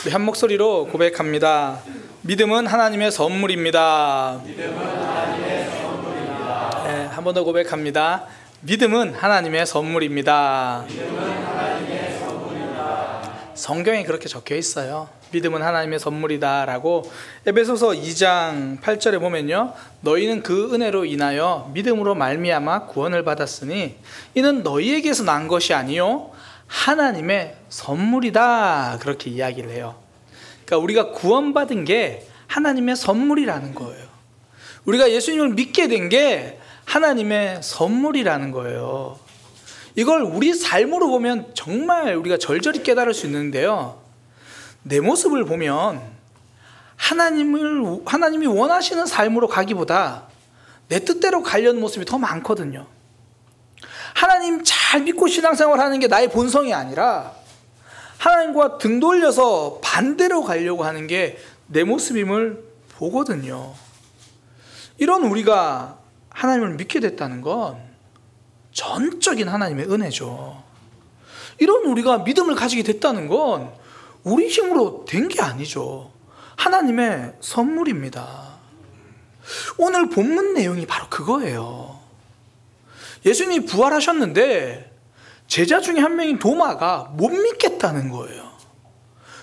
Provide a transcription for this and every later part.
우리 한 목소리로 고백합니다. 믿음은 하나님의 선물입니다. 네, 한 번 더 고백합니다. 믿음은 하나님의 선물입니다. 성경에 그렇게 적혀 있어요. 믿음은 하나님의 선물이다 라고. 에베소서 2장 8절에 보면요, 너희는 그 은혜로 인하여 믿음으로 말미암아 구원을 받았으니 이는 너희에게서 난 것이 아니요 하나님의 선물이다, 그렇게 이야기를 해요. 그러니까 우리가 구원받은 게 하나님의 선물이라는 거예요. 우리가 예수님을 믿게 된 게 하나님의 선물이라는 거예요. 이걸 우리 삶으로 보면 정말 우리가 절절히 깨달을 수 있는데요, 내 모습을 보면 하나님이 원하시는 삶으로 가기보다 내 뜻대로 가려는 모습이 더 많거든요. 하나님 잘 믿고 신앙생활 하는 게 나의 본성이 아니라 하나님과 등 돌려서 반대로 가려고 하는 게 내 모습임을 보거든요. 이런 우리가 하나님을 믿게 됐다는 건 전적인 하나님의 은혜죠. 이런 우리가 믿음을 가지게 됐다는 건 우리 힘으로 된 게 아니죠. 하나님의 선물입니다. 오늘 본문 내용이 바로 그거예요. 예수님이 부활하셨는데 제자 중에 한 명인 도마가 못 믿겠다는 거예요.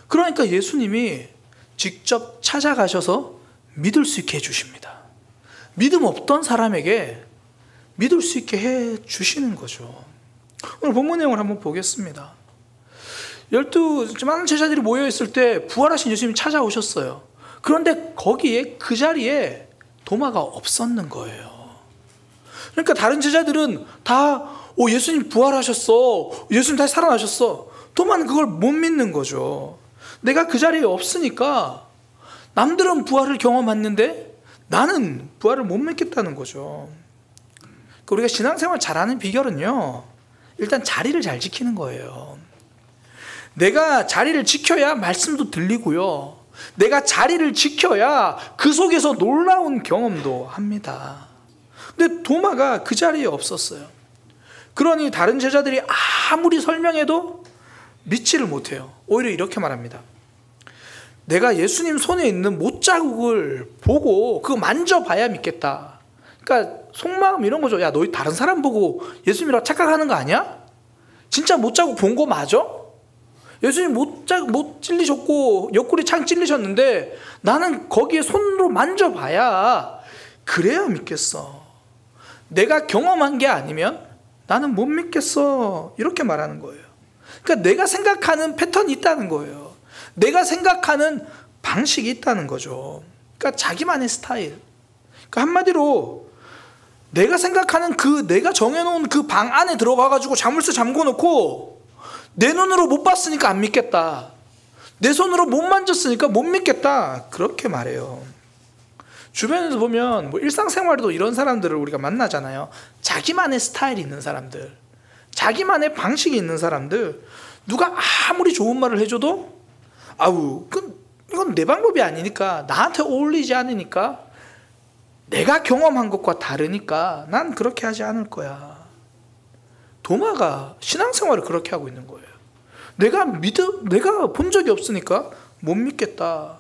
그러니까 예수님이 직접 찾아가셔서 믿을 수 있게 해주십니다. 믿음 없던 사람에게 믿을 수 있게 해주시는 거죠. 오늘 본문 내용을 한번 보겠습니다. 12 많은 제자들이 모여있을 때 부활하신 예수님이 찾아오셨어요. 그런데 거기에 그 자리에 도마가 없었는 거예요. 그러니까 다른 제자들은 다 예수님 부활하셨어, 예수님 다시 살아나셨어. 도마는 그걸 못 믿는 거죠. 내가 그 자리에 없으니까 남들은 부활을 경험했는데 나는 부활을 못 믿겠다는 거죠. 우리가 신앙생활 잘하는 비결은요, 일단 자리를 잘 지키는 거예요. 내가 자리를 지켜야 말씀도 들리고요, 내가 자리를 지켜야 그 속에서 놀라운 경험도 합니다. 근데 도마가 그 자리에 없었어요. 그러니 다른 제자들이 아무리 설명해도 믿지를 못해요. 오히려 이렇게 말합니다. 내가 예수님 손에 있는 못자국을 보고 그거 만져봐야 믿겠다. 그러니까 속마음 이런 거죠. 야, 너희 다른 사람 보고 예수님이라고 착각하는 거 아니야? 진짜 못자국 본 거 맞아? 예수님 못 찔리셨고 옆구리 창 찔리셨는데 나는 거기에 손으로 만져봐야 그래야 믿겠어. 내가 경험한 게 아니면 나는 못 믿겠어. 이렇게 말하는 거예요. 그러니까 내가 생각하는 패턴이 있다는 거예요. 내가 생각하는 방식이 있다는 거죠. 그러니까 자기만의 스타일. 그러니까 한마디로 내가 생각하는 내가 정해놓은 그 방 안에 들어가가지고 자물쇠 잠궈놓고 내 눈으로 못 봤으니까 안 믿겠다, 내 손으로 못 만졌으니까 못 믿겠다, 그렇게 말해요. 주변에서 보면 일상생활에도 이런 사람들을 우리가 만나잖아요. 자기만의 스타일이 있는 사람들, 자기만의 방식이 있는 사람들. 누가 아무리 좋은 말을 해줘도 이건 내 방법이 아니니까, 나한테 어울리지 않으니까, 내가 경험한 것과 다르니까 난 그렇게 하지 않을 거야. 도마가 신앙생활을 그렇게 하고 있는 거예요. 내가 본 적이 없으니까 못 믿겠다,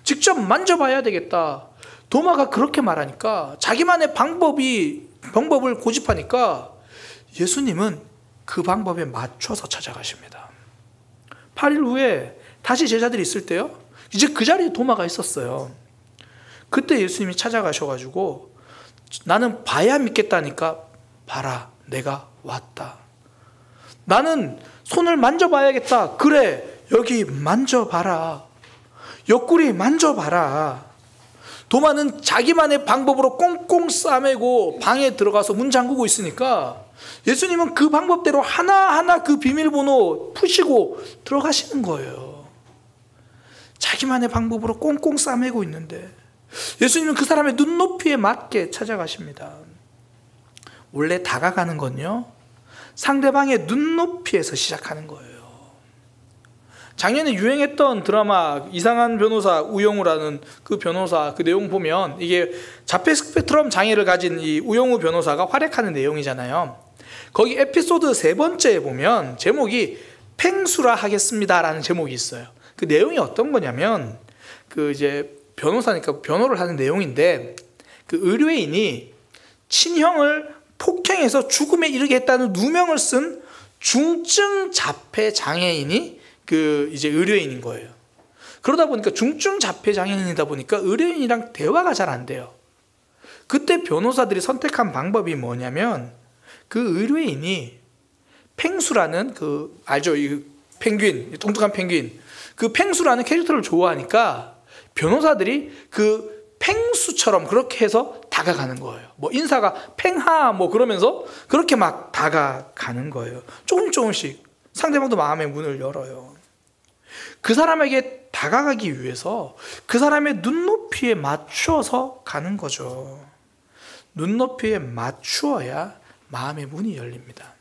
직접 만져봐야 되겠다. 도마가 그렇게 말하니까, 자기만의 방법을 고집하니까 예수님은 그 방법에 맞춰서 찾아가십니다. 8일 후에 다시 제자들이 있을 때요, 이제 그 자리에 도마가 있었어요. 그때 예수님이 찾아가셔가지고, 나는 봐야 믿겠다니까 봐라, 내가 왔다. 나는 손을 만져봐야겠다. 그래, 여기 만져봐라. 옆구리 만져봐라. 도마는 자기만의 방법으로 꽁꽁 싸매고 방에 들어가서 문 잠그고 있으니까 예수님은 그 방법대로 하나하나 그 비밀번호 푸시고 들어가시는 거예요. 자기만의 방법으로 꽁꽁 싸매고 있는데 예수님은 그 사람의 눈높이에 맞게 찾아가십니다. 원래 다가가는 건요, 상대방의 눈높이에서 시작하는 거예요. 작년에 유행했던 드라마 이상한 변호사 우영우라는 그 변호사, 그 내용 보면 이게 자폐 스펙트럼 장애를 가진 이 우영우 변호사가 활약하는 내용이잖아요. 거기 에피소드 3번째에 보면 제목이 팽수라 하겠습니다라는 제목이 있어요. 그 내용이 어떤 거냐면 그 이제 변호사니까 변호를 하는 내용인데 그 의뢰인이 친형을 폭행해서 죽음에 이르게 했다는 누명을 쓴 중증 자폐 장애인이 그 이제 의뢰인인 거예요. 그러다 보니까 중증 자폐 장애인이다 보니까 의뢰인이랑 대화가 잘 안 돼요. 그때 변호사들이 선택한 방법이 뭐냐면 그 의뢰인이 펭수라는 그 알죠? 이 펭귄, 뚱뚱한 펭귄. 그 펭수라는 캐릭터를 좋아하니까 변호사들이 그 펭수처럼 그렇게 해서 다가가는 거예요. 뭐 인사가 팽하 뭐 그러면서 그렇게 막 다가가는 거예요. 조금씩 상대방도 마음의 문을 열어요. 그 사람에게 다가가기 위해서 그 사람의 눈높이에 맞추어서 가는 거죠. 눈높이에 맞추어야 마음의 문이 열립니다.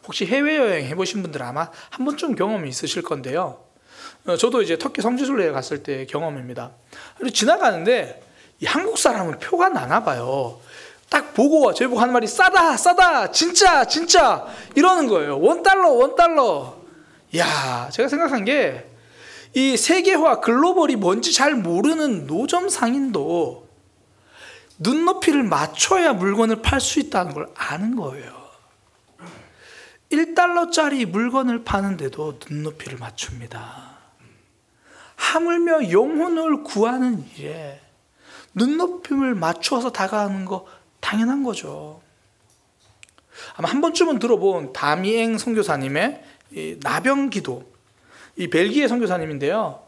혹시 해외여행 해보신 분들 아마 한 번쯤 경험이 있으실 건데요. 저도 이제 터키 성지순례에 갔을 때 경험입니다. 그리고 지나가는데 이 한국 사람은 표가 나나 봐요. 딱 보고 저보고 하는 말이 싸다 진짜 이러는 거예요. $1. 야, 제가 생각한 게 이 세계화 글로벌이 뭔지 잘 모르는 노점 상인도 눈높이를 맞춰야 물건을 팔 수 있다는 걸 아는 거예요. $1짜리 물건을 파는데도 눈높이를 맞춥니다. 하물며 영혼을 구하는 일에 눈높이를 맞추어서 다가가는 거 당연한 거죠. 아마 한 번쯤은 들어본 다미엥 선교사님의 이 나병기도, 이 벨기에 선교사님인데요.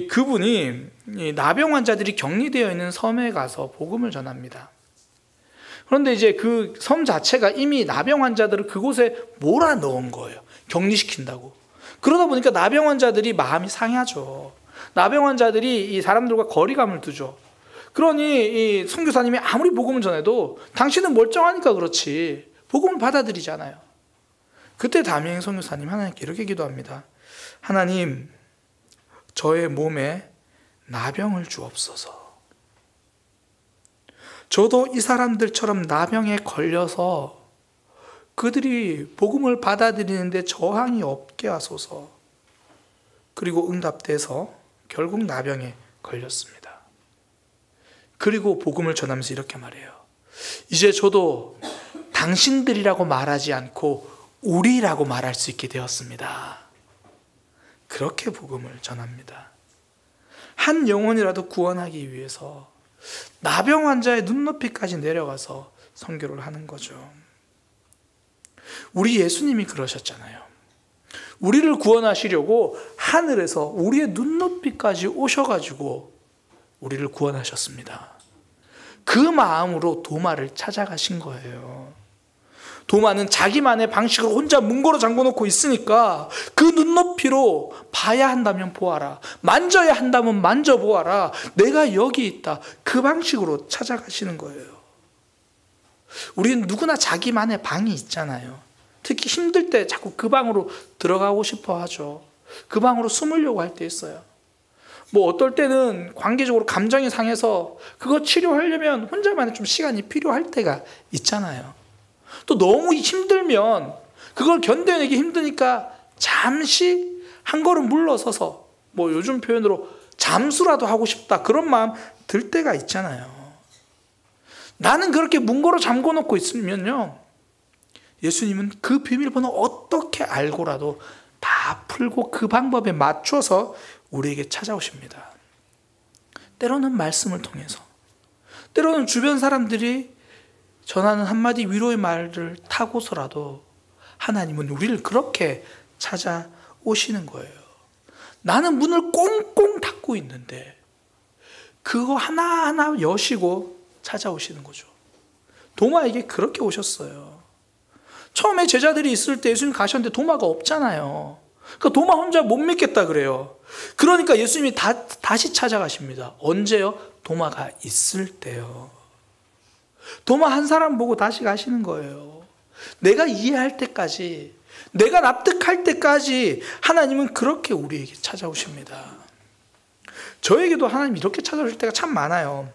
그분이 이 나병 환자들이 격리되어 있는 섬에 가서 복음을 전합니다. 그런데 이제 그 섬 자체가 이미 나병 환자들을 그곳에 몰아넣은 거예요. 격리시킨다고. 그러다 보니까 나병 환자들이 마음이 상하죠. 나병 환자들이 이 사람들과 거리감을 두죠. 그러니 이 선교사님이 아무리 복음을 전해도 당신은 멀쩡하니까 그렇지 복음을 받아들이잖아요. 그때 다미엥 선교사님 하나님께 이렇게 기도합니다. 하나님, 저의 몸에 나병을 주옵소서. 저도 이 사람들처럼 나병에 걸려서 그들이 복음을 받아들이는데 저항이 없게 하소서. 그리고 응답돼서 결국 나병에 걸렸습니다. 그리고 복음을 전하면서 이렇게 말해요. 이제 저도 당신들이라고 말하지 않고 우리라고 말할 수 있게 되었습니다. 그렇게 복음을 전합니다. 한 영혼이라도 구원하기 위해서 나병 환자의 눈높이까지 내려가서 선교를 하는 거죠. 우리 예수님이 그러셨잖아요. 우리를 구원하시려고 하늘에서 우리의 눈높이까지 오셔가지고 우리를 구원하셨습니다. 그 마음으로 도마를 찾아가신 거예요. 도마는 자기만의 방식으로 혼자 문고로 잠궈놓고 있으니까 그 눈높이로 봐야 한다면 보아라. 만져야 한다면 만져보아라. 내가 여기 있다. 그 방식으로 찾아가시는 거예요. 우리는 누구나 자기만의 방이 있잖아요. 특히 힘들 때 자꾸 그 방으로 들어가고 싶어 하죠. 그 방으로 숨으려고 할 때 있어요. 뭐 어떨 때는 관계적으로 감정이 상해서 그거 치료하려면 혼자만의 좀 시간이 필요할 때가 있잖아요. 또 너무 힘들면 그걸 견뎌내기 힘드니까 잠시 한 걸음 물러서서 뭐 요즘 표현으로 잠수라도 하고 싶다 그런 마음 들 때가 있잖아요. 나는 그렇게 문고로 잠궈놓고 있으면요, 예수님은 그 비밀번호 어떻게 알고라도 다 풀고 그 방법에 맞춰서 우리에게 찾아오십니다. 때로는 말씀을 통해서, 때로는 주변 사람들이 전하는 한마디 위로의 말을 타고서라도 하나님은 우리를 그렇게 찾아오시는 거예요. 나는 문을 꽁꽁 닫고 있는데 그거 하나하나 여시고 찾아오시는 거죠. 도마에게 그렇게 오셨어요. 처음에 제자들이 있을 때 예수님 가셨는데 도마가 없잖아요. 그러니까 도마 혼자 못 믿겠다 그래요. 그러니까 예수님이 다시 찾아가십니다. 언제요? 도마가 있을 때요. 도마 한 사람 보고 다시 가시는 거예요. 내가 이해할 때까지, 내가 납득할 때까지 하나님은 그렇게 우리에게 찾아오십니다. 저에게도 하나님 이렇게 찾아오실 때가 참 많아요.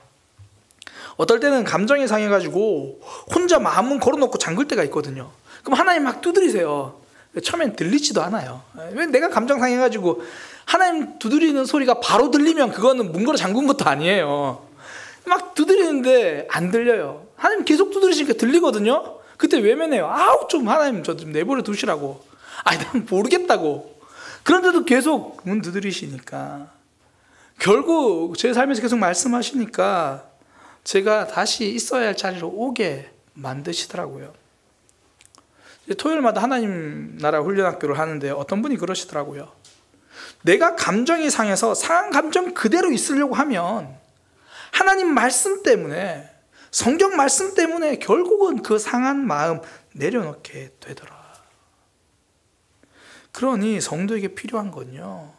어떨 때는 감정이 상해가지고 혼자 마음문 걸어놓고 잠글 때가 있거든요. 그럼 하나님 막 두드리세요. 처음엔 들리지도 않아요. 왜 내가 감정 상해가지고 하나님 두드리는 소리가 바로 들리면 그거는 문 걸어 잠근 것도 아니에요. 막 두드리는데 안 들려요. 하나님 계속 두드리시니까 들리거든요. 그때 외면해요. 아우 좀 하나님 저 좀 내버려 두시라고. 아니 난 모르겠다고. 그런데도 계속 문 두드리시니까 결국 제 삶에서 계속 말씀하시니까 제가 다시 있어야 할 자리로 오게 만드시더라고요. 토요일마다 하나님 나라 훈련학교를 하는데 어떤 분이 그러시더라고요. 내가 감정이 상해서 상한 감정 그대로 있으려고 하면 하나님 말씀 때문에, 성경 말씀 때문에 결국은 그 상한 마음 내려놓게 되더라. 그러니 성도에게 필요한 건요,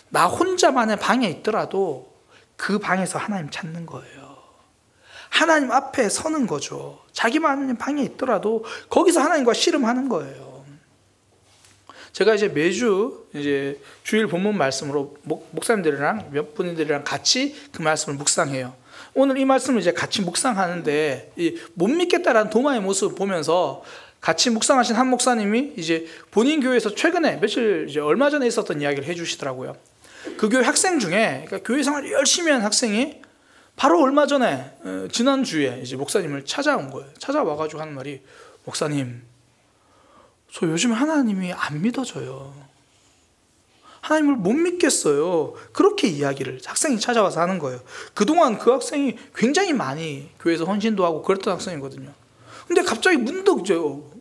나 혼자만의 방에 있더라도 그 방에서 하나님 찾는 거예요. 하나님 앞에 서는 거죠. 자기만의 방에 있더라도 거기서 하나님과 씨름하는 거예요. 제가 이제 매주 이제 주일 본문 말씀으로 목사님들이랑 몇 분들이랑 같이 그 말씀을 묵상해요. 오늘 이 말씀을 이제 같이 묵상하는데 이 못 믿겠다라는 도마의 모습을 보면서 같이 묵상하신 한 목사님이 이제 본인 교회에서 최근에 며칠 이제 얼마 전에 있었던 이야기를 해주시더라고요. 그 교회 학생 중에, 그러니까 교회 생활 열심히 한 학생이 바로 얼마 전에 지난주에 이제 목사님을 찾아온 거예요. 찾아와가지고 하는 말이, 목사님, 저 요즘 하나님이 안 믿어져요. 하나님을 못 믿겠어요. 그렇게 이야기를 학생이 찾아와서 하는 거예요. 그동안 그 학생이 굉장히 많이 교회에서 헌신도 하고 그랬던 학생이거든요. 근데 갑자기 문득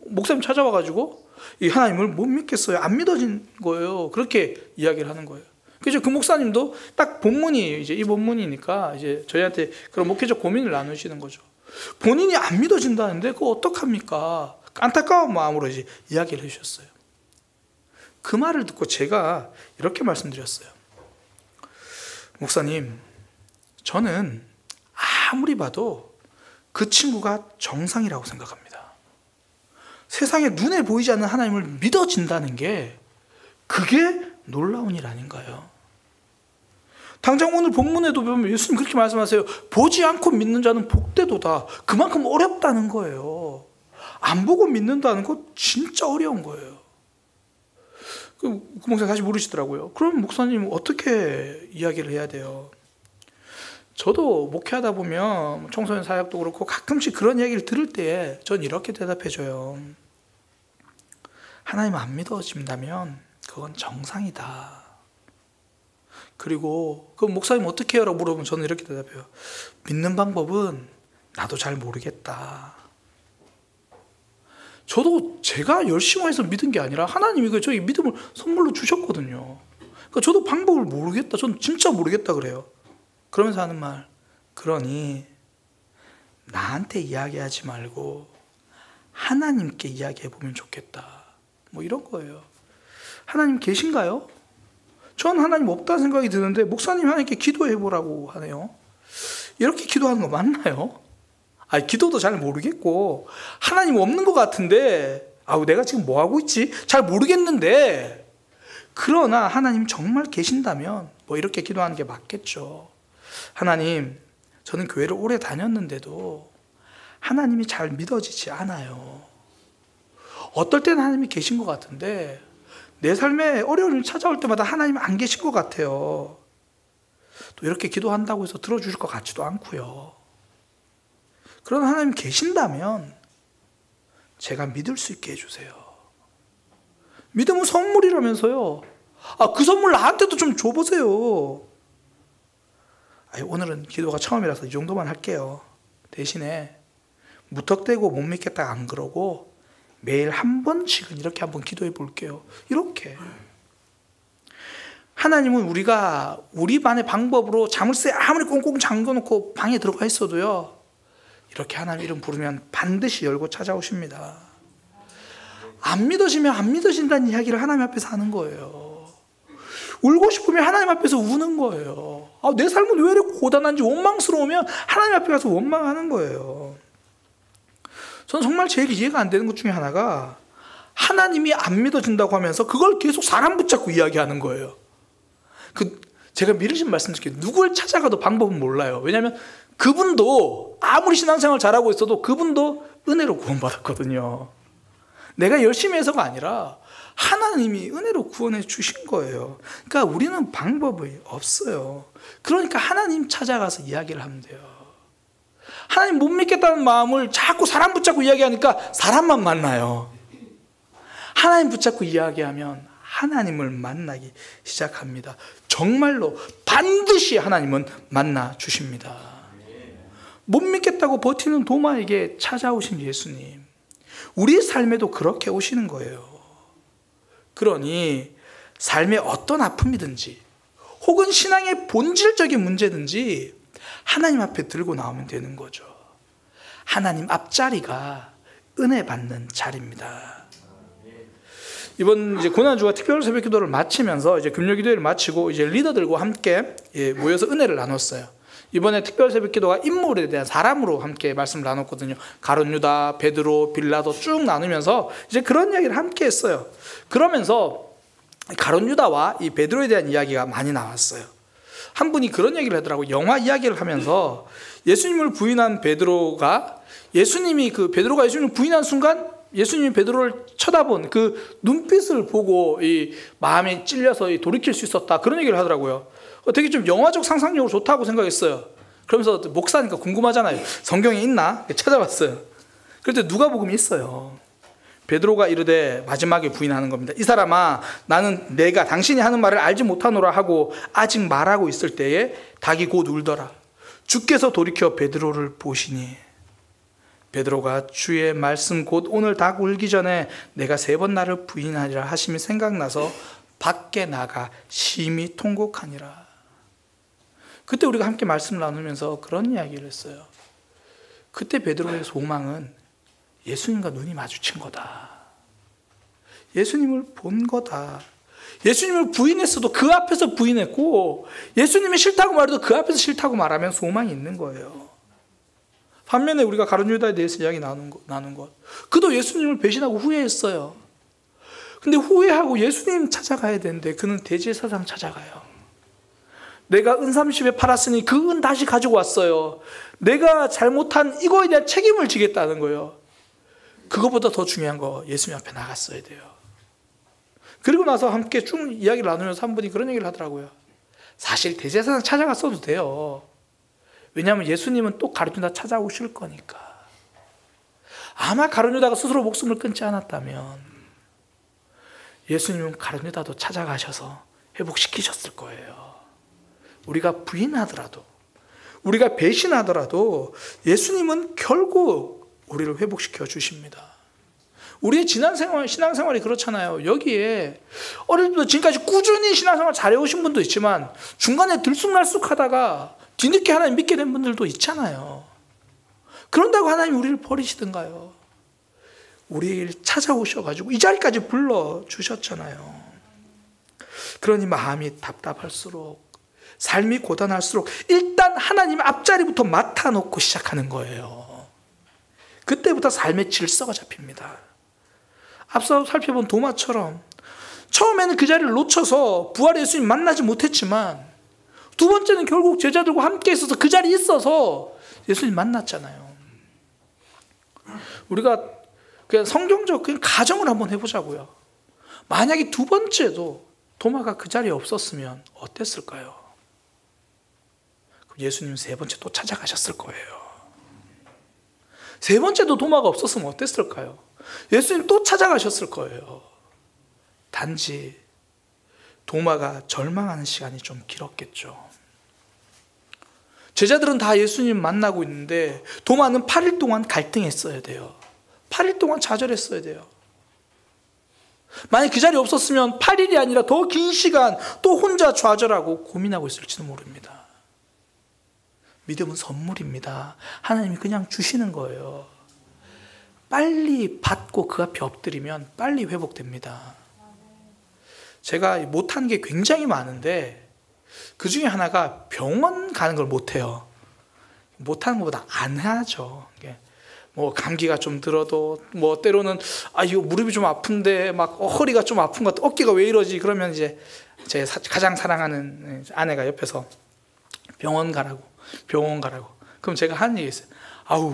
목사님 찾아와가지고 이 하나님을 못 믿겠어요. 안 믿어진 거예요. 그렇게 이야기를 하는 거예요. 그래서 그 목사님도 딱 본문이 이제 이 본문이니까 이제 저희한테 그런 목회적 고민을 나누시는 거죠. 본인이 안 믿어진다는데 그거 어떡합니까? 안타까운 마음으로 이제 이야기를 해주셨어요. 그 말을 듣고 제가 이렇게 말씀드렸어요. 목사님, 저는 아무리 봐도 그 친구가 정상이라고 생각합니다. 세상에 눈에 보이지 않는 하나님을 믿어진다는 게 그게 놀라운 일 아닌가요? 당장 오늘 본문에도 보면 예수님 그렇게 말씀하세요. 보지 않고 믿는 자는 복되도다. 그만큼 어렵다는 거예요. 안 보고 믿는다는 거 진짜 어려운 거예요. 그 목사님 다시 물으시더라고요. 그럼 목사님 어떻게 이야기를 해야 돼요? 저도 목회하다 보면 청소년 사역도 그렇고 가끔씩 그런 이야기를 들을 때 전 이렇게 대답해줘요. 하나님 안 믿어진다면 그건 정상이다. 그리고 그 목사님 어떻게 해요? 라고 물어보면 저는 이렇게 대답해요. 믿는 방법은 나도 잘 모르겠다. 저도 제가 열심히 해서 믿은 게 아니라 하나님이 저희 믿음을 선물로 주셨거든요. 그러니까 저도 방법을 모르겠다. 저는 진짜 모르겠다 그래요. 그러면서 하는 말, 그러니 나한테 이야기하지 말고 하나님께 이야기해보면 좋겠다. 뭐 이런 거예요. 하나님 계신가요? 전 하나님 없다는 생각이 드는데 목사님 하나님께 기도해보라고 하네요. 이렇게 기도하는 거 맞나요? 아니, 기도도 잘 모르겠고 하나님 없는 것 같은데 내가 지금 뭐 하고 있지? 잘 모르겠는데, 그러나 하나님 정말 계신다면 뭐 이렇게 기도하는 게 맞겠죠. 하나님, 저는 교회를 오래 다녔는데도 하나님이 잘 믿어지지 않아요. 어떨 때는 하나님이 계신 것 같은데 내 삶에 어려운 일 찾아올 때마다 하나님이 안 계신 것 같아요. 또 이렇게 기도한다고 해서 들어주실 것 같지도 않고요. 그러나 하나님 계신다면 제가 믿을 수 있게 해주세요. 믿음은 선물이라면서요. 그 선물 나한테도 좀 줘보세요. 오늘은 기도가 처음이라서 이 정도만 할게요. 대신에 무턱대고 못 믿겠다 안 그러고 매일 한 번씩은 이렇게 한번 기도해 볼게요. 이렇게. 하나님은 우리가 우리만의 방법으로 자물쇠 아무리 꽁꽁 잠궈놓고 방에 들어가 있어도요, 이렇게 하나님 이름 부르면 반드시 열고 찾아오십니다. 안 믿어지면 안 믿어진다는 이야기를 하나님 앞에서 하는 거예요. 울고 싶으면 하나님 앞에서 우는 거예요. 내 삶은 왜 이렇게 고단한지 원망스러우면 하나님 앞에 가서 원망하는 거예요. 저는 정말 제일 이해가 안 되는 것 중에 하나가 하나님이 안 믿어진다고 하면서 그걸 계속 사람 붙잡고 이야기하는 거예요. 제가 미리 좀 말씀드릴게요. 누굴 찾아가도 방법은 몰라요. 왜냐하면 그분도 아무리 신앙생활 잘하고 있어도 그분도 은혜로 구원받았거든요. 내가 열심히 해서가 아니라 하나님이 은혜로 구원해 주신 거예요. 그러니까 우리는 방법이 없어요. 그러니까 하나님 찾아가서 이야기를 하면 돼요. 하나님 못 믿겠다는 마음을 자꾸 사람 붙잡고 이야기하니까 사람만 만나요. 하나님 붙잡고 이야기하면 하나님을 만나기 시작합니다. 정말로 반드시 하나님은 만나 주십니다. 못 믿겠다고 버티는 도마에게 찾아오신 예수님, 우리의 삶에도 그렇게 오시는 거예요. 그러니 삶의 어떤 아픔이든지 혹은 신앙의 본질적인 문제든지 하나님 앞에 들고 나오면 되는 거죠. 하나님 앞자리가 은혜 받는 자리입니다. 이번 이제 고난주가 특별 새벽 기도를 마치면서 이제 금요 기도회를 마치고 이제 리더들과 함께 모여서 은혜를 나눴어요. 이번에 특별 새벽 기도가 인물에 대한 사람으로 함께 말씀을 나눴거든요. 가룟 유다, 베드로, 빌라도 쭉 나누면서 이제 그런 이야기를 함께 했어요. 그러면서 가룟 유다와 이 베드로에 대한 이야기가 많이 나왔어요. 한 분이 그런 얘기를 하더라고요. 영화 이야기를 하면서 예수님을 부인한 베드로가 베드로가 예수님을 부인한 순간 예수님이 베드로를 쳐다본 그 눈빛을 보고 이 마음이 찔려서 돌이킬 수 있었다. 그런 얘기를 하더라고요. 되게 좀 영화적 상상력으로 좋다고 생각했어요. 그러면서 목사니까 궁금하잖아요. 성경에 있나? 찾아봤어요. 그런데 누가복음이 있어요. 베드로가 이르되 마지막에 부인하는 겁니다. 이 사람아, 나는 내가 당신이 하는 말을 알지 못하노라 하고 아직 말하고 있을 때에 닭이 곧 울더라. 주께서 돌이켜 베드로를 보시니 베드로가 주의 말씀 곧 오늘 닭 울기 전에 내가 3번 나를 부인하리라 하심이 생각나서 밖에 나가 심히 통곡하니라. 그때 우리가 함께 말씀을 나누면서 그런 이야기를 했어요. 그때 베드로의 소망은 예수님과 눈이 마주친 거다. 예수님을 본 거다. 예수님을 부인했어도 그 앞에서 부인했고, 예수님이 싫다고 말해도 그 앞에서 싫다고 말하면 소망이 있는 거예요. 반면에 우리가 가룟 유다에 대해서 이야기 나눈 것. 그도 예수님을 배신하고 후회했어요. 근데 후회하고 예수님 찾아가야 되는데 그는 대제사장 찾아가요. 내가 은 30에 팔았으니 그 은 다시 가지고 왔어요. 내가 잘못한 이거에 대한 책임을 지겠다는 거예요. 그것보다 더 중요한 거 예수님 앞에 나갔어야 돼요. 그리고 나서 함께 쭉 이야기를 나누면서 한 분이 그런 얘기를 하더라고요. 사실 대제사장 찾아갔어도 돼요. 왜냐하면 예수님은 또 가룟 유다 찾아오실 거니까. 아마 가룟 유다가 스스로 목숨을 끊지 않았다면 예수님은 가룟 유다도 찾아가셔서 회복시키셨을 거예요. 우리가 부인하더라도, 우리가 배신하더라도 예수님은 결국 우리를 회복시켜 주십니다. 우리의 신앙생활이 그렇잖아요. 여기에 어릴 때부터 지금까지 꾸준히 신앙생활 잘해오신 분도 있지만 중간에 들쑥날쑥하다가 뒤늦게 하나님 믿게 된 분들도 있잖아요. 그런다고 하나님 우리를 버리시던가요? 우리를 찾아오셔가지고 이 자리까지 불러주셨잖아요. 그러니 마음이 답답할수록, 삶이 고단할수록 일단 하나님 앞자리부터 맡아놓고 시작하는 거예요. 그때부터 삶의 질서가 잡힙니다. 앞서 살펴본 도마처럼 처음에는 그 자리를 놓쳐서 부활의 예수님 만나지 못했지만 두 번째는 결국 제자들과 함께 있어서 그 자리에 있어서 예수님 만났잖아요. 우리가 그냥 성경적 그냥 가정을 한번 해보자고요. 만약에 두 번째도 도마가 그 자리에 없었으면 어땠을까요? 그럼 예수님 3번째 또 찾아가셨을 거예요. 3번째도 도마가 없었으면 어땠을까요? 예수님 또 찾아가셨을 거예요. 단지 도마가 절망하는 시간이 좀 길었겠죠. 제자들은 다 예수님 만나고 있는데 도마는 8일 동안 갈등했어야 돼요. 8일 동안 좌절했어야 돼요. 만약 그 자리에 없었으면 8일이 아니라 더 긴 시간 또 혼자 좌절하고 고민하고 있을지도 모릅니다. 믿음은 선물입니다. 하나님이 그냥 주시는 거예요. 빨리 받고 그 앞에 엎드리면 빨리 회복됩니다. 제가 못한 게 굉장히 많은데 그 중에 하나가 병원 가는 걸 못해요. 못하는 것보다 안 하죠. 뭐 감기가 좀 들어도 뭐 때로는 이거 무릎이 좀 아픈데 막 허리가 좀 아픈 것 같아. 어깨가 왜 이러지? 그러면 이제 제 가장 사랑하는 아내가 옆에서 병원 가라고. 그럼 제가 하는 얘기 있어요.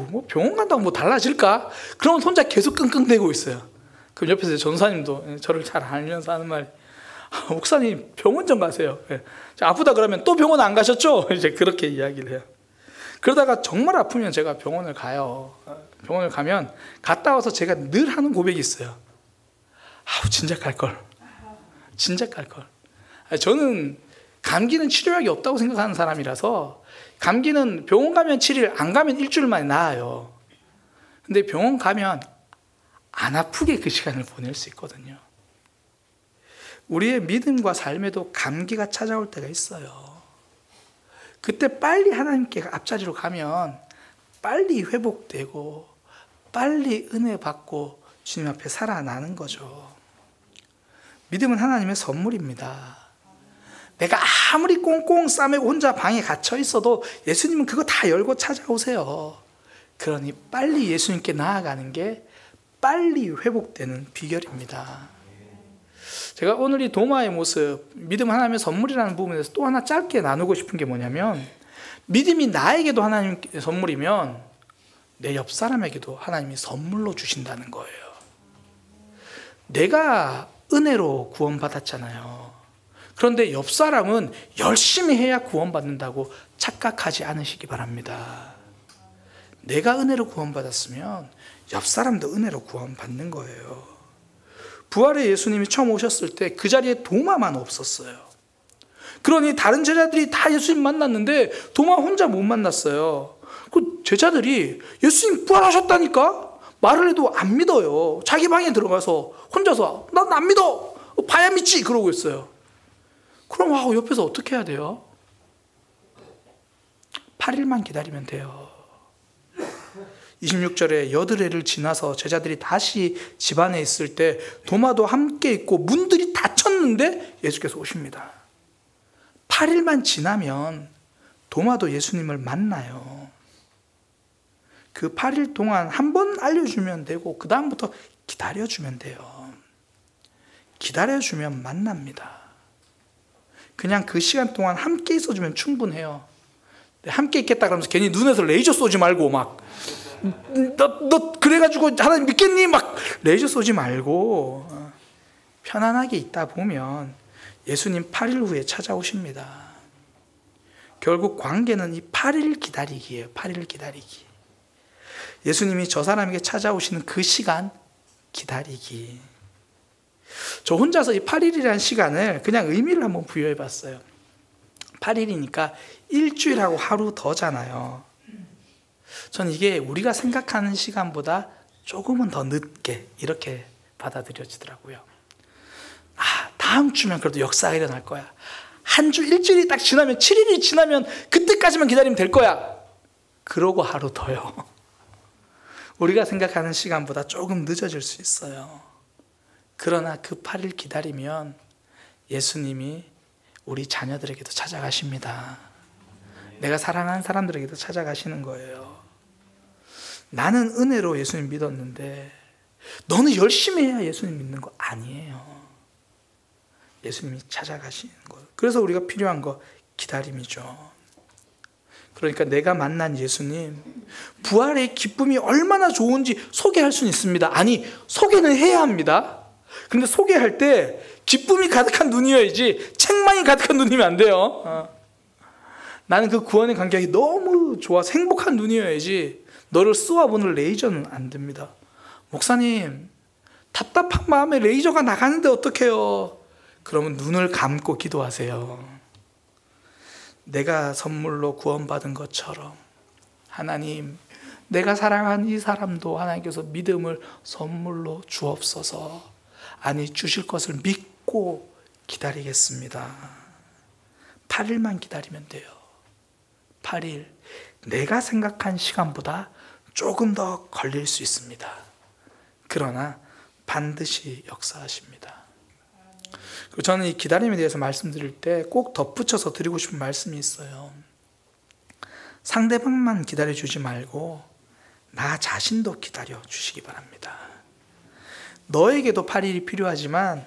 뭐 병원 간다고 뭐 달라질까? 그러면 혼자 계속 끙끙대고 있어요. 그럼 옆에서 전사님도 저를 잘 알면서 하는 말이, 목사님 병원 좀 가세요. 아프다 그러면 또 병원 안 가셨죠? 이제 그렇게 이야기를 해요. 그러다가 정말 아프면 제가 병원을 가요. 병원을 가면 갔다 와서 제가 늘 하는 고백이 있어요. 진작 갈걸. 진작 갈걸. 저는 감기는 치료약이 없다고 생각하는 사람이라서, 감기는 병원 가면 7일, 안 가면 일주일 만에 나아요. 근데 병원 가면 안 아프게 그 시간을 보낼 수 있거든요. 우리의 믿음과 삶에도 감기가 찾아올 때가 있어요. 그때 빨리 하나님께 앞자리로 가면 빨리 회복되고 빨리 은혜 받고 주님 앞에 살아나는 거죠. 믿음은 하나님의 선물입니다. 내가 아무리 꽁꽁 싸매고 혼자 방에 갇혀 있어도 예수님은 그거 다 열고 찾아오세요. 그러니 빨리 예수님께 나아가는 게 빨리 회복되는 비결입니다. 제가 오늘 이 도마의 모습, 믿음 하나님의 선물이라는 부분에서 또 하나 짧게 나누고 싶은 게 뭐냐면, 믿음이 나에게도 하나님의 선물이면 내 옆 사람에게도 하나님이 선물로 주신다는 거예요. 내가 은혜로 구원받았잖아요. 그런데 옆 사람은 열심히 해야 구원받는다고 착각하지 않으시기 바랍니다. 내가 은혜로 구원받았으면 옆 사람도 은혜로 구원받는 거예요. 부활의 예수님이 처음 오셨을 때 그 자리에 도마만 없었어요. 그러니 다른 제자들이 다 예수님 만났는데 도마 혼자 못 만났어요. 그 제자들이 예수님 부활하셨다니까? 말을 해도 안 믿어요. 자기 방에 들어가서 혼자서 난 안 믿어! 봐야 믿지! 그러고 있어요. 그럼 옆에서 어떻게 해야 돼요? 8일만 기다리면 돼요. 26절에 여드레를 지나서 제자들이 다시 집안에 있을 때 도마도 함께 있고 문들이 닫혔는데 예수께서 오십니다. 8일만 지나면 도마도 예수님을 만나요. 그 8일 동안 한 번 알려주면 되고 그 다음부터 기다려주면 돼요. 기다려주면 만납니다. 그냥 그 시간 동안 함께 있어주면 충분해요. 함께 있겠다 그러면서 괜히 눈에서 레이저 쏘지 말고 막 너 그래가지고 하나님 믿겠니? 막 레이저 쏘지 말고 편안하게 있다 보면 예수님 8일 후에 찾아오십니다. 결국 관계는 이 8일 기다리기예요. 8일 기다리기. 예수님이 저 사람에게 찾아오시는 그 시간 기다리기. 저 혼자서 이 8일이라는 시간을 그냥 의미를 한번 부여해 봤어요. 8일이니까 일주일하고 하루 더잖아요. 저는 이게 우리가 생각하는 시간보다 조금은 더 늦게 이렇게 받아들여지더라고요. 다음 주면 그래도 역사가 일어날 거야. 한 주 일주일이 딱 지나면 7일이 지나면 그때까지만 기다리면 될 거야. 그러고 하루 더요. 우리가 생각하는 시간보다 조금 늦어질 수 있어요. 그러나 그 8일 기다리면 예수님이 우리 자녀들에게도 찾아가십니다. 내가 사랑하는 사람들에게도 찾아가시는 거예요. 나는 은혜로 예수님 믿었는데 너는 열심히 해야 예수님 믿는 거 아니에요. 예수님이 찾아가시는 거예요. 그래서 우리가 필요한 거 기다림이죠. 그러니까 내가 만난 예수님, 부활의 기쁨이 얼마나 좋은지 소개할 수는 있습니다. 아니, 소개는 해야 합니다. 근데 소개할 때 기쁨이 가득한 눈이어야지 책망이 가득한 눈이면 안 돼요. 나는 그 구원의 감격이 너무 좋아서 행복한 눈이어야지 너를 쏘아보는 레이저는 안 됩니다. 목사님, 답답한 마음에 레이저가 나가는데 어떡해요? 그러면 눈을 감고 기도하세요. 내가 선물로 구원받은 것처럼 하나님, 내가 사랑하는 이 사람도 하나님께서 믿음을 선물로 주옵소서. 아니, 주실 것을 믿고 기다리겠습니다. 8일만 기다리면 돼요. 8일. 내가 생각한 시간보다 조금 더 걸릴 수 있습니다. 그러나 반드시 역사하십니다. 그리고 저는 이 기다림에 대해서 말씀드릴 때 꼭 덧붙여서 드리고 싶은 말씀이 있어요. 상대방만 기다려주지 말고 나 자신도 기다려주시기 바랍니다. 너에게도 8일이 필요하지만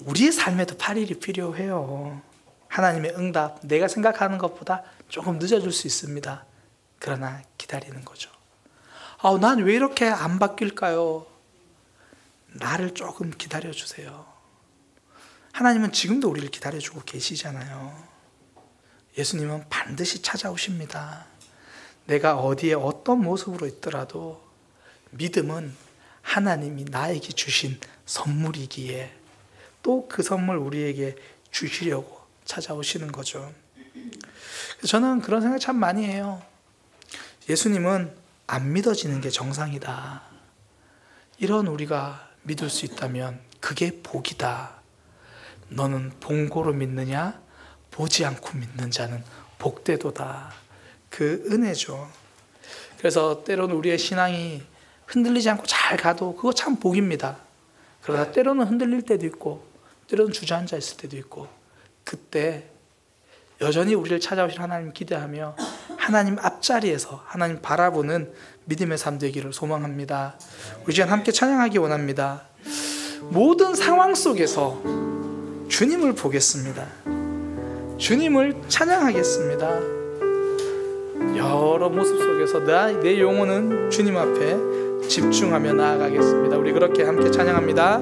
우리의 삶에도 8일이 필요해요. 하나님의 응답, 내가 생각하는 것보다 조금 늦어질 수 있습니다. 그러나 기다리는 거죠. 난 왜 이렇게 안 바뀔까요? 나를 조금 기다려주세요. 하나님은 지금도 우리를 기다려주고 계시잖아요. 예수님은 반드시 찾아오십니다. 내가 어디에 어떤 모습으로 있더라도 믿음은 하나님이 나에게 주신 선물이기에 또 그 선물 우리에게 주시려고 찾아오시는 거죠. 저는 그런 생각 참 많이 해요. 예수님은 안 믿어지는 게 정상이다. 이런 우리가 믿을 수 있다면 그게 복이다. 너는 본고로 믿느냐? 보지 않고 믿는 자는 복되도다. 그 은혜죠. 그래서 때로는 우리의 신앙이 흔들리지 않고 잘 가도 그거 참 복입니다. 그러나 때로는 흔들릴 때도 있고 때로는 주저앉아 있을 때도 있고 그때 여전히 우리를 찾아오실 하나님 기대하며 하나님 앞자리에서 하나님 바라보는 믿음의 삶 되기를 소망합니다. 우리 시간 함께 찬양하기 원합니다. 모든 상황 속에서 주님을 보겠습니다. 주님을 찬양하겠습니다. 여러 모습 속에서 내 영혼은 주님 앞에 집중하며 나아가겠습니다. 우리 그렇게 함께 찬양합니다.